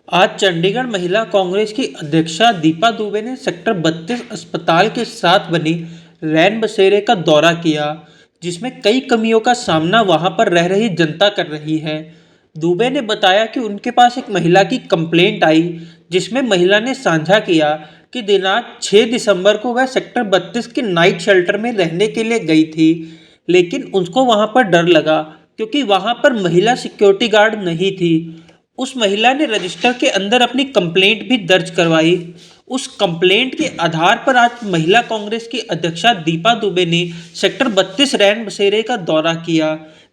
आज चंडीगढ़ महिला कांग्रेस की अध्यक्षा दीपा दुबे ने सेक्टर 32 अस्पताल के साथ बनी रैन बसेरे का दौरा किया, जिसमें कई कमियों का सामना वहां पर रह रही जनता कर रही है। दुबे ने बताया कि उनके पास एक महिला की कंप्लेंट आई, जिसमें महिला ने साझा किया कि दिनांक 6 दिसंबर को वह सेक्टर 32 के नाइट शेल्टर में रहने के लिए गई थी, लेकिन उसको वहां पर डर लगा क्योंकि वहां पर महिला सिक्योरिटी गार्ड नहीं थी। उस महिला ने रजिस्टर के अंदर अपनी कंप्लेंट भी दर्ज करवाई। उस कंप्लेंट के आधार पर आज महिला कांग्रेस की अध्यक्षा दीपा दुबे ने सेक्टर 32 रैन बसेरे का दौरा किया,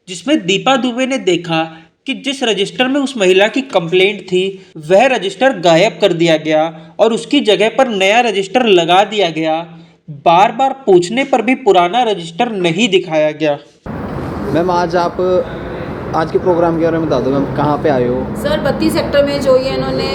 जिसमें दीपा दुबे ने देखा कि जिस रजिस्टर में उस महिला की कंप्लेंट थी वह रजिस्टर गायब कर दिया गया और उसकी जगह पर नया रजिस्टर लगा दिया गया। बार बार पूछने पर भी पुराना रजिस्टर नहीं दिखाया गया। मैम, आज के प्रोग्राम के बारे में बता दो मैम, कहाँ पे आए हो? सर 32 सेक्टर में जो ये इन्होंने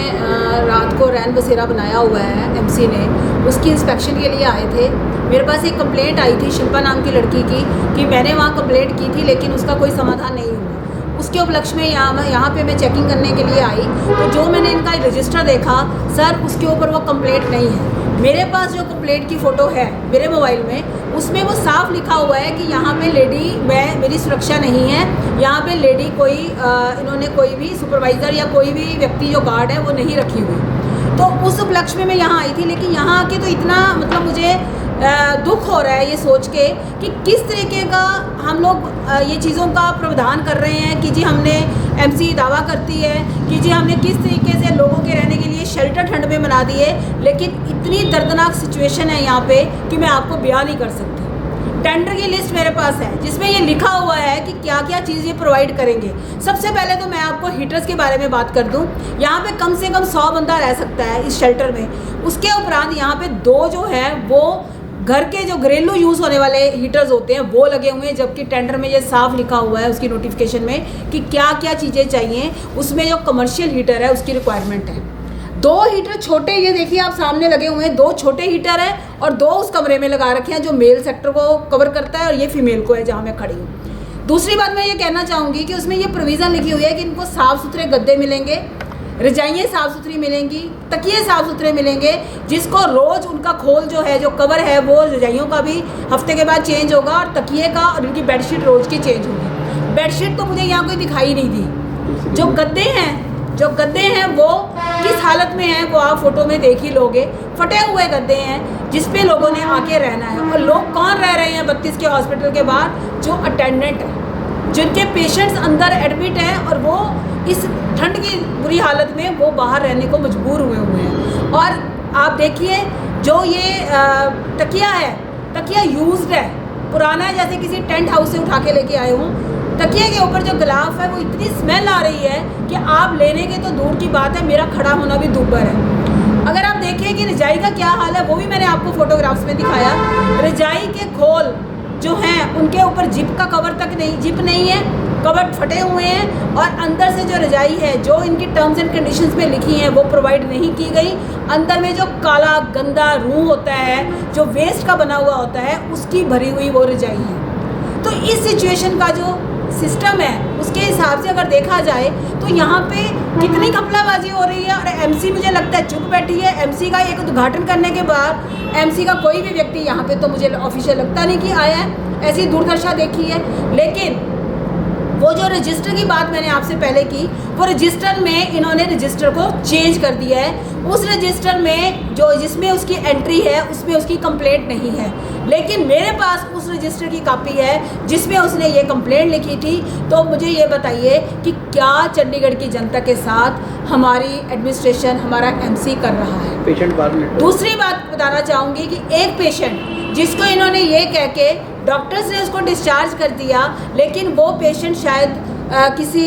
रात को रैन बसेरा बनाया हुआ है एमसी ने, उसकी इंस्पेक्शन के लिए आए थे। मेरे पास एक कंप्लेंट आई थी शिल्पा नाम की लड़की की कि मैंने वहाँ कंप्लेंट की थी लेकिन उसका कोई समाधान नहीं हुआ। उसके उपलक्ष्य में यहाँ पे मैं चेकिंग करने के लिए आई, तो जो मैंने इनका रजिस्टर देखा सर, उसके ऊपर वो कंप्लेंट नहीं है। मेरे पास जो कंप्लेंट की फ़ोटो है मेरे मोबाइल में, उसमें वो साफ लिखा हुआ है कि यहाँ पे लेडी मेरी सुरक्षा नहीं है, यहाँ पे लेडी कोई इन्होंने कोई भी सुपरवाइज़र या कोई भी व्यक्ति जो गार्ड है वो नहीं रखी हुई। तो उस उपलक्ष्य में मैं यहाँ आई थी, लेकिन यहाँ आके तो इतना मतलब मुझे दुख हो रहा है ये सोच के कि किस तरीके का हम लोग ये चीज़ों का प्रावधान कर रहे हैं कि जी हमने एमसी दावा करती है कि जी हमने किस तरीके से लोगों के रहने के लिए शेल्टर ठंड में बना दिए, लेकिन इतनी दर्दनाक सिचुएशन है यहाँ पे कि मैं आपको बयान नहीं कर सकती। टेंडर की लिस्ट मेरे पास है जिसमें ये लिखा हुआ है कि क्या क्या चीज़ ये प्रोवाइड करेंगे। सबसे पहले तो मैं आपको हीटर्स के बारे में बात कर दूं। यहाँ पे कम से कम 100 बंदा रह सकता है इस शेल्टर में। उसके उपरांत यहाँ पे 2 जो है वो घर के जो घरेलू यूज़ होने वाले हीटर्स होते हैं वो लगे हुए हैं, जबकि टेंडर में ये साफ लिखा हुआ है उसकी नोटिफिकेशन में कि क्या क्या चीज़ें चाहिए। उसमें जो कमर्शियल हीटर है उसकी रिक्वायरमेंट है। 2 हीटर छोटे, ये देखिए आप सामने लगे हुए हैं, 2 छोटे हीटर हैं और 2 उस कमरे में लगा रखे हैं जो मेल सेक्टर को कवर करता है और ये फीमेल को है जहाँ मैं खड़ी हूँ। दूसरी बात मैं ये कहना चाहूँगी कि उसमें ये प्रोविज़न लिखी हुई है कि इनको साफ़ सुथरे गद्दे मिलेंगे, रजाइयाँ साफ़ सुथरी मिलेंगी, तकिए साफ़ सुथरे मिलेंगे, जिसको रोज़ उनका खोल जो है जो कवर है वो रजाइयों का भी हफ्ते के बाद चेंज होगा और तकिए का और उनकी बेडशीट रोज़ की चेंज होगी। बेडशीट तो मुझे यहाँ कोई दिखाई नहीं दी। जो गद्दे हैं वो किस हालत में हैं वो आप फोटो में देख ही लोगे। फटे हुए गद्दे हैं जिस पे लोगों ने आके रहना है। और लोग कौन रह रहे हैं 32 के हॉस्पिटल के बाहर? जो अटेंडेंट है, जिनके पेशेंट्स अंदर एडमिट हैं और वो इस ठंड की बुरी हालत में वो बाहर रहने को मजबूर हुए हैं। और आप देखिए जो ये तकिया है, तकिया यूज्ड है, पुराना है, जैसे किसी टेंट हाउस से उठा के लेके आए हूँ। तकिए के ऊपर जो गिलाफ है वो इतनी स्मेल आ रही है कि आप लेने के तो दूर की बात है, मेरा खड़ा होना भी दूभर है। अगर आप देखें कि रजाई का क्या हाल है वो भी मैंने आपको फोटोग्राफ्स में दिखाया। रजाई के खोल जो हैं उनके ऊपर जिप का कवर तक नहीं, जिप नहीं है, कवर फटे हुए हैं और अंदर से जो रजाई है जो इनकी टर्म्स एंड कंडीशंस में लिखी हैं वो प्रोवाइड नहीं की गई। अंदर में जो काला गंदा रूह होता है जो वेस्ट का बना हुआ होता है उसकी भरी हुई वो रजाई है। तो इस सिचुएशन का जो सिस्टम है उसके हिसाब से अगर देखा जाए तो यहाँ पे कितनी घपलाबाजी हो रही है। और एमसी मुझे लगता है चुप बैठी है। एमसी का एक उद्घाटन करने के बाद एमसी का कोई भी व्यक्ति यहाँ पे तो मुझे ऑफिशियल लगता नहीं कि आया है, ऐसी दुर्दशा देखी है। लेकिन वो जो रजिस्टर की बात मैंने आपसे पहले की, वो रजिस्टर में इन्होंने रजिस्टर को चेंज कर दिया है। उस रजिस्टर में जो जिसमें उसकी एंट्री है उसमें उसकी कंप्लेंट नहीं है, लेकिन मेरे पास उस रजिस्टर की कॉपी है जिसमें उसने ये कंप्लेंट लिखी थी। तो मुझे ये बताइए कि क्या चंडीगढ़ की जनता के साथ हमारी एडमिनिस्ट्रेशन, हमारा एमसी कर रहा है? पेशेंट बाद में दूसरी बात बताना चाहूँगी कि एक पेशेंट जिसको इन्होंने ये कह के डॉक्टर्स ने उसको डिस्चार्ज कर दिया, लेकिन वो पेशेंट शायद किसी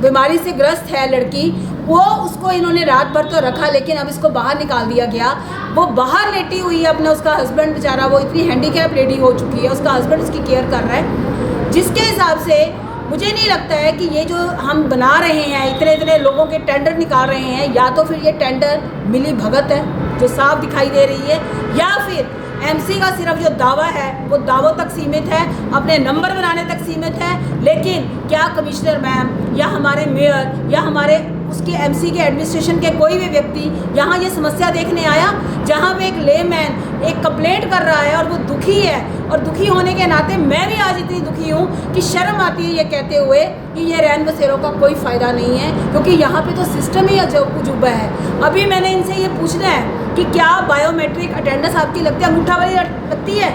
बीमारी से ग्रस्त है लड़की, वो उसको इन्होंने रात भर तो रखा लेकिन अब इसको बाहर निकाल दिया गया। वो बाहर लेटी हुई है, अपना उसका हस्बैंड बेचारा, वो इतनी हैंडीकैप लेडी हो चुकी है, उसका हस्बैंड उसकी केयर कर रहा है। जिसके हिसाब से मुझे नहीं लगता है कि ये जो हम बना रहे हैं, इतने इतने लोगों के टेंडर निकाल रहे हैं, या तो फिर ये टेंडर मिली भगत है जो साफ दिखाई दे रही है, या फिर एमसी का सिर्फ जो दावा है वो दावों तक सीमित है, अपने नंबर बनाने तक सीमित है। लेकिन क्या कमिश्नर मैम या हमारे मेयर या हमारे उसके एमसी के एडमिनिस्ट्रेशन के कोई भी व्यक्ति यहाँ ये समस्या देखने आया, जहाँ पे एक लेमैन एक कंप्लेंट कर रहा है और वो दुखी है, और दुखी होने के नाते मैं भी आज इतनी दुखी हूँ कि शर्म आती है ये कहते हुए कि ये रैन बसेरों का कोई फ़ायदा नहीं है, क्योंकि यहाँ पे तो सिस्टम ही अजूबा है। अभी मैंने इनसे ये पूछना है कि क्या बायोमेट्रिक अटेंडेंस आपकी लगती है, अंगूठा वाली लगती है?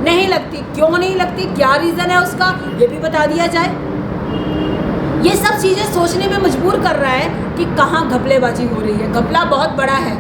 नहीं लगती। क्यों नहीं लगती, क्या रीज़न है उसका, ये भी बता दिया जाए। ये सब चीज़ें सोचने में मजबूर कर रहा है कि कहाँ घपलेबाजी हो रही है। घपला बहुत बड़ा है,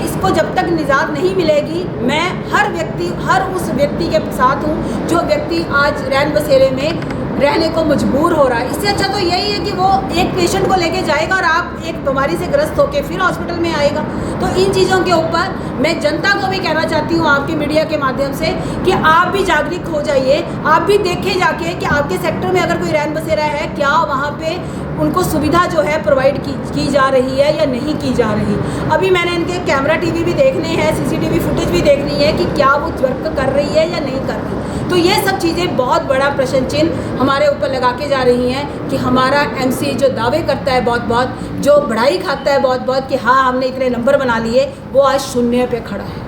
इसको जब तक निजात नहीं मिलेगी, मैं हर उस व्यक्ति के साथ हूँ जो व्यक्ति आज रैन बसेरे में रहने को मजबूर हो रहा है। इससे अच्छा तो यही है कि वो एक पेशेंट को लेके जाएगा और आप एक बीमारी से ग्रस्त होकर फिर हॉस्पिटल में आएगा। तो इन चीज़ों के ऊपर मैं जनता को भी कहना चाहती हूँ आपके मीडिया के माध्यम से कि आप भी जागरूक हो जाइए, आप भी देखें जाके कि आपके सेक्टर में अगर कोई रैन बसेरा है, क्या वहाँ पे उनको सुविधा जो है प्रोवाइड की जा रही है या नहीं की जा रही। अभी मैंने इनके कैमरा टीवी भी देखने हैं, सीसीटीवी फुटेज भी देखनी है कि क्या वो वर्क कर रही है या नहीं कर रही। तो ये सब चीज़ें बहुत बड़ा प्रश्न चिन्ह हमारे ऊपर लगा के जा रही हैं कि हमारा एमसी जो दावे करता है बहुत जो बढ़ाई खाता है बहुत कि हाँ हमने इतने नंबर बना लिए, वो आज शून्य पे खड़ा है।